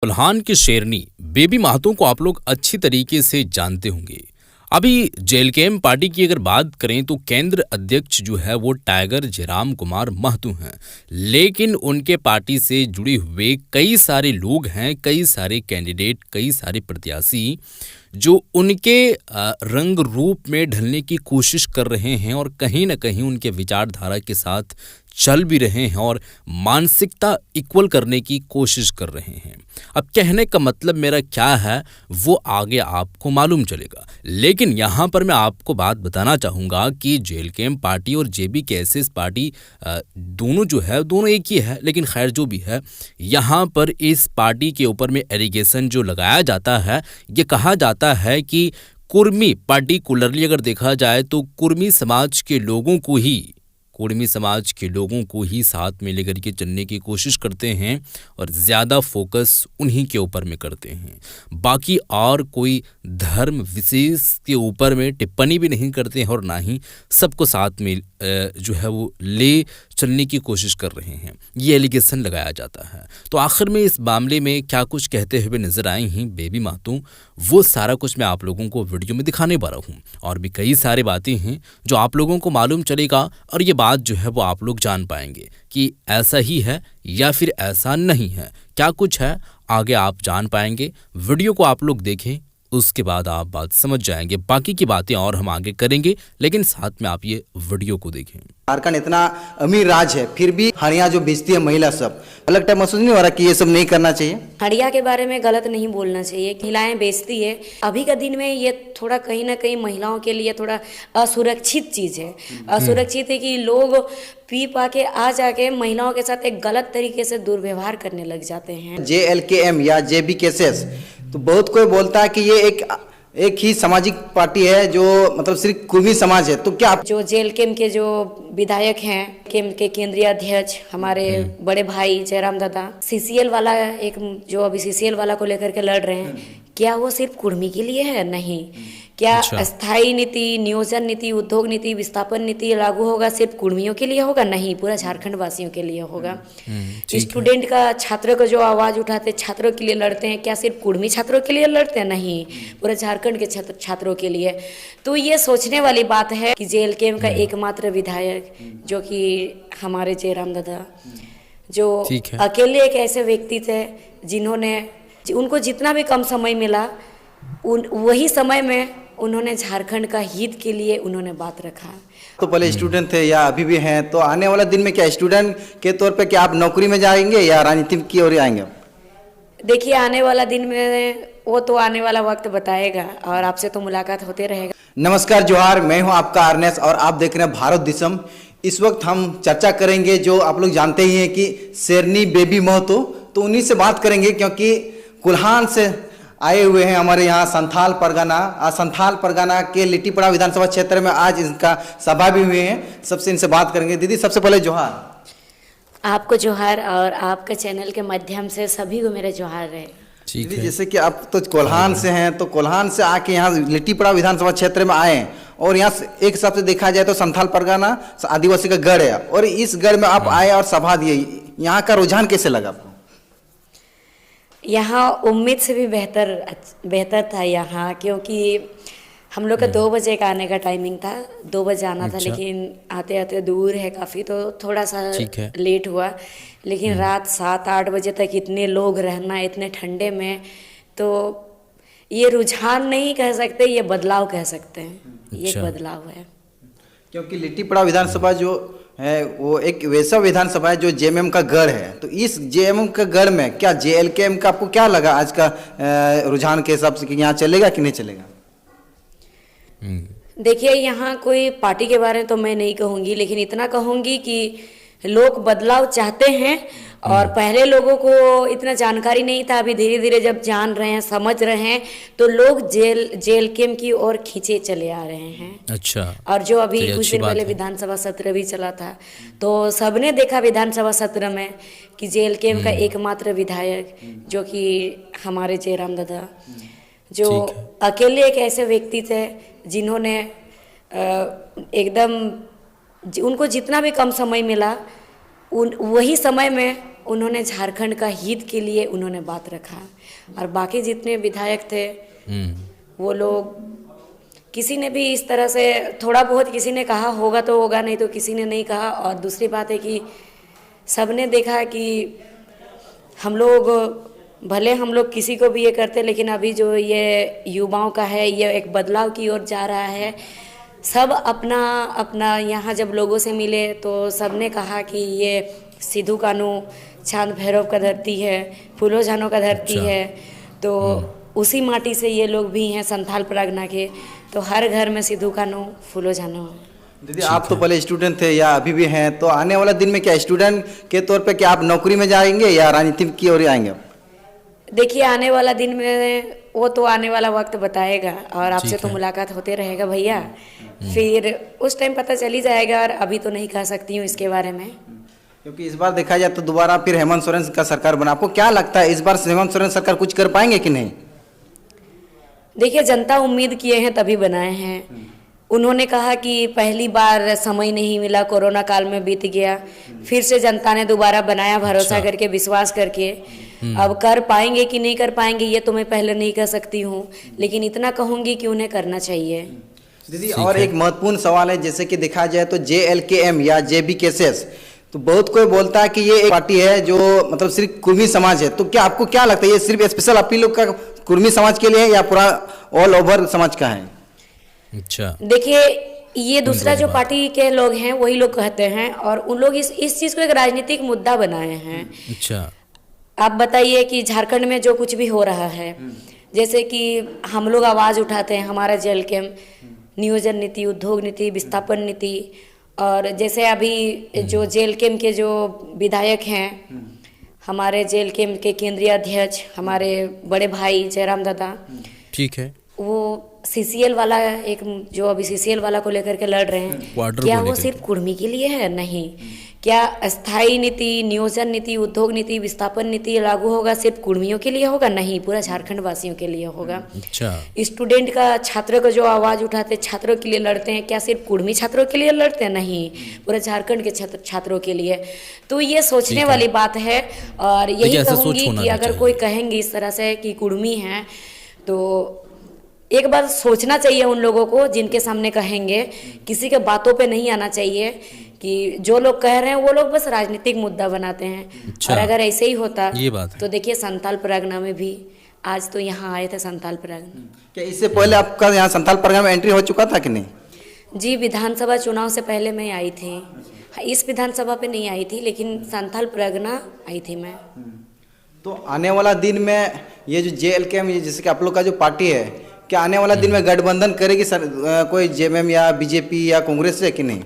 कोल्हान की शेरनी बेबी महतो को आप लोग अच्छी तरीके से जानते होंगे। अभी जेएलकेएम पार्टी की अगर बात करें तो केंद्र अध्यक्ष जो है वो टाइगर जयराम कुमार महतो हैं। लेकिन उनके पार्टी से जुड़े हुए कई सारे लोग हैं, कई सारे कैंडिडेट, कई सारे प्रत्याशी जो उनके रंग रूप में ढलने की कोशिश कर रहे हैं और कहीं न कहीं उनके विचारधारा के साथ चल भी रहे हैं और मानसिकता इक्वल करने की कोशिश कर रहे हैं। अब कहने का मतलब मेरा क्या है वो आगे आपको मालूम चलेगा, लेकिन यहाँ पर मैं आपको बात बताना चाहूँगा कि जेएलकेएम पार्टी और जेबीकेएसएस पार्टी दोनों जो है दोनों एक ही है। लेकिन खैर जो भी है, यहाँ पर इस पार्टी के ऊपर में एलिगेशन जो लगाया जाता है, ये कहा जाता है कि कुर्मी, पार्टिकुलरली अगर देखा जाए तो कुर्मी समाज के लोगों को ही साथ में लेकर के चलने की कोशिश करते हैं और ज़्यादा फोकस उन्हीं के ऊपर में करते हैं। बाकी और कोई धर्म विशेष के ऊपर में टिप्पणी भी नहीं करते हैं और ना ही सबको साथ में जो है वो ले चलने की कोशिश कर रहे हैं, ये एलिगेशन लगाया जाता है। तो आखिर में इस मामले में क्या कुछ कहते हुए नजर आई हैं बेबी महतो, वो सारा कुछ मैं आप लोगों को वीडियो में दिखाने वाला हूँ। और भी कई सारी बातें हैं जो आप लोगों को मालूम चलेगा और ये बात जो है वो आप लोग जान पाएंगे कि ऐसा ही है या फिर ऐसा नहीं है। क्या कुछ है आगे आप जान पाएंगे। वीडियो को आप लोग देखें, उसके बाद आप बात समझ जाएंगे। बाकी की बातें और हम आगे करेंगे, लेकिन साथ में आप ये वीडियो को देखें। झारखंड इतना अमीर राज्य है, फिर भी हड़िया जो बेचती है महिला सब, अलग टाइम महसूस नहीं हो रहा कि ये सब नहीं करना चाहिए? हड़िया के बारे में गलत नहीं बोलना चाहिए। महिलाएं बेचती है, अभी का दिन में ये थोड़ा कहीं ना कहीं महिलाओं के लिए थोड़ा असुरक्षित चीज़ है। असुरक्षित है कि लोग पी पा के आ जाके महिलाओं के साथ एक गलत तरीके से दुर्व्यवहार करने लग जाते हैं। जेएलकेएम या जेबीकेएसएस तो बहुत कोई बोलता है कि ये एक ही सामाजिक पार्टी है जो मतलब सिर्फ कुर्मी समाज है, तो क्या जो जेएलकेएम के जो विधायक हैं, केम के केंद्रीय अध्यक्ष हमारे बड़े भाई जयराम दादा, सीसीएल वाला एक जो अभी सीसीएल वाला को लेकर के लड़ रहे हैं, क्या वो सिर्फ कुर्मी के लिए है? नहीं। क्या स्थायी नीति, नियोजन नीति, उद्योग नीति, विस्थापन नीति लागू होगा सिर्फ कुर्मियों के लिए होगा? नहीं, पूरा झारखंड वासियों के लिए होगा। स्टूडेंट का, छात्रों का जो आवाज उठाते छात्रों के लिए लड़ते हैं, क्या सिर्फ कुर्मी छात्रों के लिए लड़ते हैं? नहीं, पूरे झारखंड के छात्रों के लिए। तो ये सोचने वाली बात है कि जेएलकेएम का एकमात्र विधायक जो कि हमारे जयराम दादा, जो अकेले एक ऐसे व्यक्ति थे जिन्होंने, उनको जितना भी कम समय मिला वही समय में उन्होंने झारखंड का हित के लिए उन्होंने बात रखा। तो पहले स्टूडेंट थे या अभी भी हैं, तो आने वाला दिन में क्या स्टूडेंट के तौर पे क्या आप नौकरी में जाएंगे या राजनीति की ओर आएंगे? देखिए, आने वाला दिन में वो तो आने वाला वक्त बताएगा और आपसे तो मुलाकात होते रहेगा। नमस्कार, जोहार, मैं हूं आपका आर्नेस और आप देख रहे हैं भारत दिशम। इस वक्त हम चर्चा करेंगे, जो आप लोग जानते ही हैं कि शेरनी बेबी महतो, तो उन्हीं से बात करेंगे क्योंकि कोल्हान से आए हुए हैं हमारे यहाँ संथाल परगना के लिट्टीपड़ा विधानसभा क्षेत्र में आज इनका सभा भी हुए हैं। सबसे इनसे बात करेंगे। दीदी, सबसे पहले जोहार। आपको जोहार और आपके चैनल के माध्यम से सभी को मेरे जोहार रहे। ठीक है। जैसे कि आप तो कोल्हान से हैं, तो कोल्हान से आके यहाँ लिट्टीपड़ा विधानसभा क्षेत्र में आए हैं और यहाँ एक हिसाब से देखा जाए तो संथाल परगना आदिवासी का गढ़ है और इस गढ़ में आप आए और सभा दिए। यहाँ का रुझान कैसे लगा आपको? यहाँ उम्मीद से भी बेहतर था यहाँ, क्योंकि हम लोग का 2 बजे का आने का टाइमिंग था, 2 बजे आना था, लेकिन आते आते दूर है काफ़ी तो थोड़ा सा लेट हुआ। लेकिन रात 7-8 बजे तक इतने लोग रहना इतने ठंडे में, तो ये रुझान नहीं कह सकते, ये बदलाव कह सकते हैं। ये एक बदलाव है, क्योंकि लिट्टीपड़ा विधानसभा जो है वो एक वैसा विधानसभा है जो जेएमएम का गढ़ है। तो इस जेएमएम का गढ़ में क्या जेएलकेएम का आपको क्या लगा आज का रुझान के हिसाब से कि यहाँ चलेगा कि नहीं चलेगा? देखिए, यहाँ कोई पार्टी के बारे में तो मैं नहीं कहूँगी, लेकिन इतना कहूँगी कि लोग बदलाव चाहते हैं और पहले लोगों को इतना जानकारी नहीं था। अभी धीरे धीरे जब जान रहे हैं, समझ रहे हैं, तो लोग जेएलकेएम की ओर खींचे चले आ रहे हैं। अच्छा। और जो अभी कुछ दिन पहले विधानसभा सत्र भी चला था, तो सबने देखा विधानसभा सत्र में कि जेएलकेएम का एकमात्र विधायक जो कि हमारे जयराम दादा, जो अकेले एक ऐसे व्यक्ति थे जिन्होंने एकदम, उनको जितना भी कम समय मिला वही समय में उन्होंने झारखंड का हित के लिए उन्होंने बात रखा। और बाकी जितने विधायक थे वो लोग किसी ने भी इस तरह से थोड़ा बहुत किसी ने कहा होगा तो होगा, नहीं तो किसी ने नहीं कहा। और दूसरी बात है कि सबने देखा कि हम लोग भले हम लोग किसी को भी ये करते, लेकिन अभी जो ये युवाओं का है ये एक बदलाव की ओर जा रहा है। सब अपना अपना यहाँ जब लोगों से मिले तो सबने कहा कि ये सिद्धू कानू चांद भैरव का धरती है, फूलो झानो का धरती है। तो उसी माटी से ये लोग भी हैं संथाल परगना के, तो हर घर में सिद्धू कानू फूलो झानो। दीदी आप तो पहले स्टूडेंट थे या अभी भी हैं, तो आने वाला दिन में क्या स्टूडेंट के तौर पे क्या आप नौकरी में जाएंगे या राजनीति की ओर आएंगे? देखिए आने वाला दिन में वो तो आने वाला वक्त बताएगा, और आपसे तो मुलाकात होते रहेगा भैया, फिर उस टाइम पता चल ही जाएगा। और अभी तो नहीं कह सकती हूँ इसके बारे में, क्योंकि इस बार देखा जाए तो दोबारा फिर हेमंत सोरेन का सरकार बना। आपको क्या लगता है इस बार हेमंत सोरेन सरकार कुछ कर पाएंगे कि नहीं? देखिए जनता उम्मीद किए हैं तभी बनाए हैं। उन्होंने कहा कि पहली बार समय नहीं मिला, कोरोना काल में बीत गया, फिर से जनता ने दोबारा बनाया भरोसा करके, विश्वास करके। अब कर पाएंगे कि नहीं कर पाएंगे ये तो मैं पहले नहीं कह सकती हूँ, लेकिन इतना कहूँगी कि उन्हें करना चाहिए। दीदी और एक महत्वपूर्ण सवाल है, जैसे कि देखा जाए तो JLKM या JBKSS, तो बहुत कोई बोलता है कि ये एक पार्टी है जो मतलब सिर्फ कुर्मी समाज है। तो क्या आपको क्या लगता है ये सिर्फ स्पेशल आप लोग का कुर्मी समाज के लिए है या पूरा ऑल ओवर समाज का है? अच्छा देखिए ये दूसरा जो पार्टी के लोग हैं वही लोग कहते हैं, और उन लोग इस चीज़ को एक राजनीतिक मुद्दा बनाए हैं। अच्छा आप बताइए कि झारखंड में जो कुछ भी हो रहा है, जैसे कि हम लोग आवाज़ उठाते हैं, हमारा JLKM नियोजन नीति, उद्योग नीति, विस्थापन नीति, और जैसे अभी जो JLKM के जो विधायक हैं, हमारे JLKM के केंद्रीय अध्यक्ष हमारे बड़े भाई जयराम दादा, ठीक है, वो CCL वाला एक जो अभी CCL वाला को लेकर के लड़ रहे हैं, क्या वो सिर्फ कुर्मी के लिए है? नहीं। क्या अस्थाई नीति, नियोजन नीति, उद्योग नीति, विस्थापन नीति लागू होगा सिर्फ कुर्मियों के लिए होगा? नहीं, पूरा झारखंड वासियों के लिए होगा। अच्छा। स्टूडेंट का, छात्रों का जो आवाज़ उठाते छात्रों के लिए लड़ते हैं, क्या सिर्फ कुर्मी छात्रों के लिए लड़ते हैं? नहीं, पूरा झारखंड के छात्रों के लिए। तो ये सोचने वाली बात है, और यही कहूँगी कि अगर कोई कहेंगे इस तरह से कि कुर्मी है, तो एक बार सोचना चाहिए उन लोगों को जिनके सामने कहेंगे, किसी के बातों पे नहीं आना चाहिए कि जो लोग कह रहे हैं वो लोग बस राजनीतिक मुद्दा बनाते हैं। अच्छा। और अगर ऐसे ही होता ये बात तो देखिए संथाल परगना में भी आज तो यहाँ आए थे संथाल परगना। क्या इससे पहले आपका यहाँ संथाल परगना में एंट्री हो चुका था कि नहीं? जी विधानसभा चुनाव से पहले मैं आई थी, इस विधानसभा पे नहीं आई थी, लेकिन संथाल परगना आई थी मैं। तो आने वाला दिन में ये जो JLKM जैसे कि आप लोग का जो पार्टी है, क्या आने वाला दिन में गठबंधन करेगी सर कोई JMM या BJP या कांग्रेस से कि नहीं?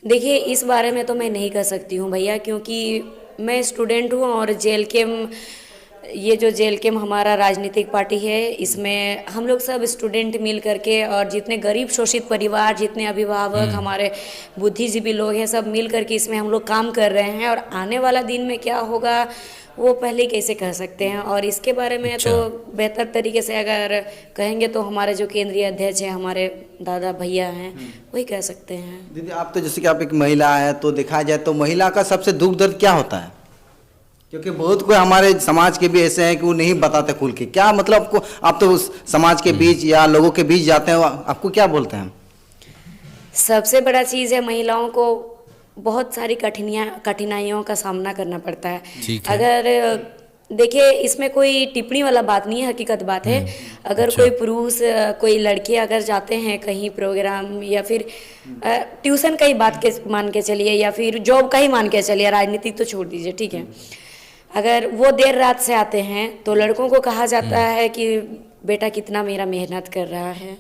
देखिए इस बारे में तो मैं नहीं कह सकती हूँ भैया, क्योंकि मैं स्टूडेंट हूँ, और JLKM ये जो JLKM हमारा राजनीतिक पार्टी है, इसमें हम लोग सब स्टूडेंट मिल करके, और जितने गरीब शोषित परिवार, जितने अभिभावक, हमारे बुद्धिजीवी लोग हैं, सब मिल करके इसमें हम लोग काम कर रहे हैं। और आने वाला दिन में क्या होगा वो पहले कैसे कह सकते हैं, और इसके बारे में तो बेहतर तरीके से अगर कहेंगे तो हमारे जो केंद्रीय अध्यक्ष हैं, हमारे दादा भैया हैं, वही कह सकते हैं। दीदी आप तो जैसे कि आप एक महिला है, तो देखा जाए तो महिला का सबसे दुख दर्द क्या होता है? क्योंकि बहुत कोई हमारे समाज के भी ऐसे हैं कि वो नहीं बताते खुल के। क्या मतलब आपको, आप तो उस समाज के बीच या लोगों के बीच जाते हैं, आपको क्या बोलते हैं? सबसे बड़ा चीज़ है महिलाओं को बहुत सारी कठिनाइयों का सामना करना पड़ता है। अगर देखिए इसमें कोई टिप्पणी वाला बात नहीं है, हकीकत बात है। अगर कोई पुरुष, कोई लड़के अगर जाते हैं कहीं प्रोग्राम, या फिर ट्यूशन का ही बात के मान के चलिए, या फिर जॉब का ही मान के चलिए, राजनीतिक तो छोड़ दीजिए, ठीक है। अगर वो देर रात से आते हैं तो लड़कों को कहा जाता है कि बेटा कितना मेरा मेहनत कर रहा है,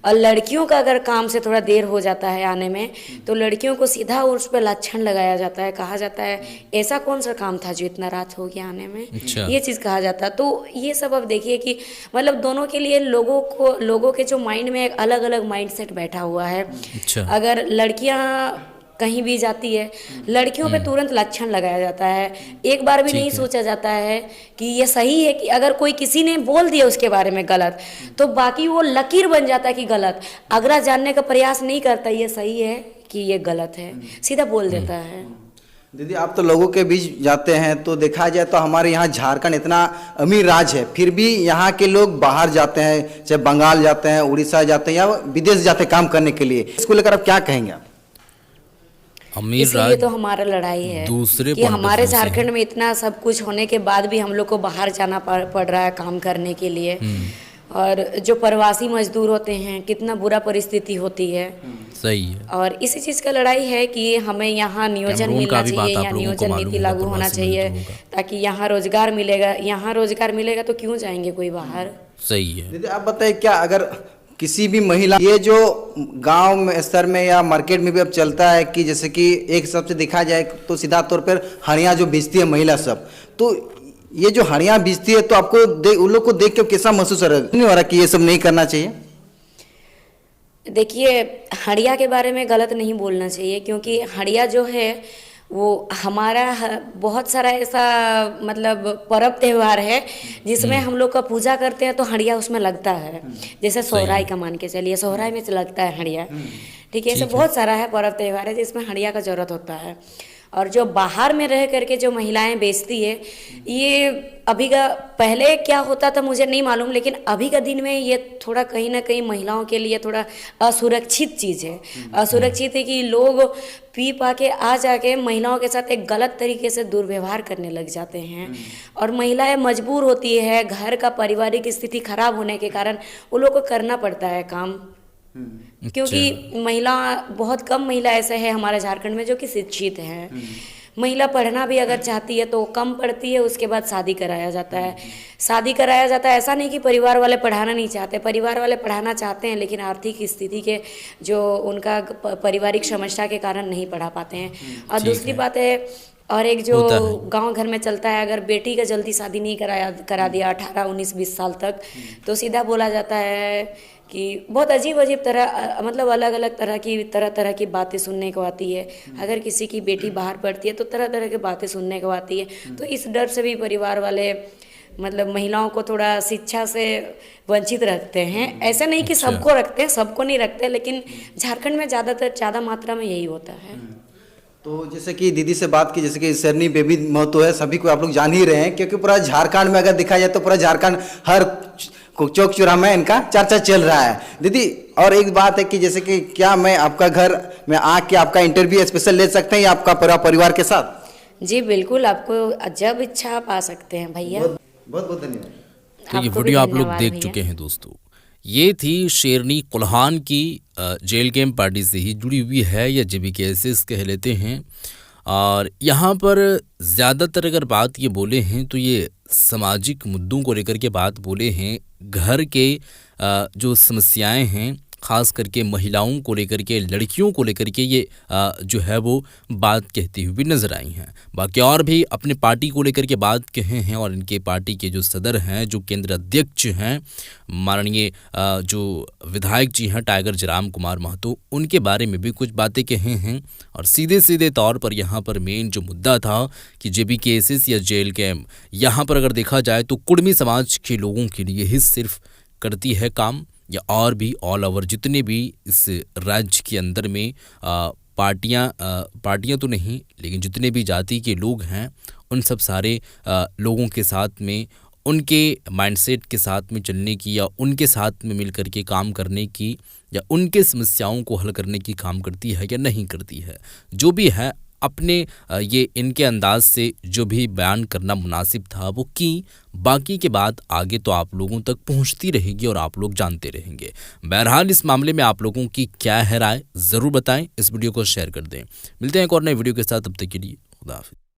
और लड़कियों का अगर काम से थोड़ा देर हो जाता है आने में, तो लड़कियों को सीधा उस पर लक्षण लगाया जाता है, कहा जाता है ऐसा कौन सा काम था जो इतना रात हो गया आने में। अच्छा। ये चीज़ कहा जाता है। तो ये सब अब देखिए कि मतलब दोनों के लिए लोगों के जो माइंड में एक अलग अलग माइंड सेट बैठा हुआ है। अच्छा। अगर लड़कियाँ कहीं भी जाती है, लड़कियों पे तुरंत लक्षण लगाया जाता है, एक बार भी नहीं सोचा जाता है कि ये सही है। कि अगर कोई किसी ने बोल दिया उसके बारे में गलत, तो बाकी वो लकीर बन जाता है कि गलत, अगला जानने का प्रयास नहीं करता ये सही है कि ये गलत है, सीधा बोल देता है। दीदी आप तो लोगों के बीच जाते हैं, तो देखा जाए तो हमारे यहाँ झारखंड इतना अमीर राज्य है, फिर भी यहाँ के लोग बाहर जाते हैं, चाहे बंगाल जाते हैं, उड़ीसा जाते हैं या विदेश जाते हैं काम करने के लिए। इसको लेकर आप क्या कहेंगे आप? अमीर इसीलिए राज्य तो हमारा लड़ाई है दूसरे कि point of हमारे view से झारखंड में इतना सब कुछ होने के बाद भी हम लोग को बाहर जाना पड़ रहा है काम करने के लिए। और जो प्रवासी मजदूर होते हैं कितना बुरा परिस्थिति होती है। सही है। और इसी चीज़ का लड़ाई है कि हमें यहाँ नियोजन कैमरून मिलना का भी बात चाहिए, आप यहाँ लोगों को नियोजन मालूम नीति होगा लागू होना प्रवासी चाहिए मजदूरों का। ताकि यहाँ रोजगार मिलेगा। यहाँ रोजगार मिलेगा तो क्यों जाएंगे कोई बाहर। सही है। दीदी आप बताइए, क्या अगर किसी भी महिला, ये जो गांव में स्तर में या मार्केट में भी अब चलता है कि जैसे कि एक हिसाब से देखा जाए तो सीधा तौर पर हड़िया जो बेचती है महिला सब, तो ये जो हड़िया बेचती है तो आपको उन लोग को देख के कैसा महसूस हो रहा है कि ये सब नहीं करना चाहिए? देखिए, हड़िया के बारे में गलत नहीं बोलना चाहिए, क्योंकि हड़िया जो है वो हमारा बहुत सारा ऐसा मतलब पर्व त्यौहार है जिसमें हम लोग का पूजा करते हैं तो हड़िया उसमें लगता है। जैसे सोहराई का मान के चलिए, सोहराई में लगता है हड़िया। ठीक है, ऐसे बहुत सारा है पर्व त्यौहार है जिसमें हड़िया का जरूरत होता है। और जो बाहर में रह करके जो महिलाएं बेचती है, ये अभी का, पहले क्या होता था मुझे नहीं मालूम, लेकिन अभी का दिन में ये थोड़ा कहीं ना कहीं महिलाओं के लिए थोड़ा असुरक्षित चीज़ है। असुरक्षित है कि लोग पी पा के आ जाके महिलाओं के साथ एक गलत तरीके से दुर्व्यवहार करने लग जाते हैं। और महिलाएं मजबूर होती है, घर का पारिवारिक स्थिति खराब होने के कारण वो लोग को करना पड़ता है काम। क्योंकि महिला, बहुत कम महिला ऐसे है हमारे झारखंड में जो कि शिक्षित है। महिला पढ़ना भी अगर चाहती है तो कम पढ़ती है, उसके बाद शादी कराया जाता है। शादी कराया जाता है, ऐसा नहीं कि परिवार वाले पढ़ाना नहीं चाहते, परिवार वाले पढ़ाना चाहते हैं, लेकिन आर्थिक स्थिति के जो उनका पारिवारिक समस्या के कारण नहीं पढ़ा पाते हैं। और दूसरी बात है, और एक जो गांव घर में चलता है, अगर बेटी का जल्दी शादी नहीं करा दिया 18, 19, 20 साल तक, तो सीधा बोला जाता है कि बहुत अजीब तरह, मतलब अलग अलग तरह की बातें सुनने को आती है। अगर किसी की बेटी बाहर पढ़ती है तो तरह तरह की बातें सुनने को आती है। तो इस डर से भी परिवार वाले मतलब महिलाओं को थोड़ा शिक्षा से वंचित रखते हैं। ऐसा नहीं कि सबको रखते हैं, सबको नहीं रखते, लेकिन झारखंड में ज़्यादा मात्रा में यही होता है। तो जैसे कि दीदी से बात की, जैसे कि शेरनी बेबी महतो है, सभी को आप लोग जान ही रहे हैं, क्योंकि पूरा झारखंड में अगर देखा जाए तो पूरा झारखंड हर चौक चौराहा में इनका चर्चा चल रहा है। दीदी और एक बात है कि जैसे कि क्या मैं आपका घर में आके आपका इंटरव्यू स्पेशल ले सकते हैं या आपका परिवार के साथ? जी बिल्कुल, आपको जब इच्छा आप आ सकते हैं भैया। बहुत बहुत धन्यवाद। तो ये वीडियो आप लोग देख चुके हैं दोस्तों। ये थी शेरनी कुल्हान की जेल कैंप पार्टी से ही जुड़ी हुई है, या जेबीकेएसएस कह लेते हैं। और यहाँ पर ज़्यादातर अगर बात ये बोले हैं तो ये सामाजिक मुद्दों को लेकर के बात बोले हैं। घर के जो समस्याएं हैं, ख़ास करके महिलाओं को लेकर के, लड़कियों को लेकर के, ये जो है वो बात कहती हुई नज़र आई हैं। बाकी और भी अपने पार्टी को लेकर के बात कहे हैं, और इनके पार्टी के जो सदर हैं, जो केंद्र अध्यक्ष हैं, माननीय जो विधायक जी हैं टाइगर जयराम कुमार महतो, उनके बारे में भी कुछ बातें कहे हैं। और सीधे तौर पर यहाँ पर मेन जो मुद्दा था कि जेबीकेएसएस या जेल कैंप, यहाँ पर अगर देखा जाए तो कुर्मी समाज के लोगों के लिए ही सिर्फ करती है काम, या और भी ऑल ओवर जितने भी इस राज्य के अंदर में पार्टियां तो नहीं, लेकिन जितने भी जाति के लोग हैं, उन सब सारे लोगों के साथ में, उनके माइंडसेट के साथ में चलने की, या उनके साथ में मिल कर के काम करने की, या उनके समस्याओं को हल करने की काम करती है या नहीं करती है। जो भी है, अपने ये इनके अंदाज से जो भी बयान करना मुनासिब था वो की। बाकी के बात आगे तो आप लोगों तक पहुंचती रहेगी और आप लोग जानते रहेंगे। बहरहाल इस मामले में आप लोगों की क्या है राय, ज़रूर बताएं, इस वीडियो को शेयर कर दें। मिलते हैं एक और नए वीडियो के साथ, तब तक के लिए खुदा हाफिज़।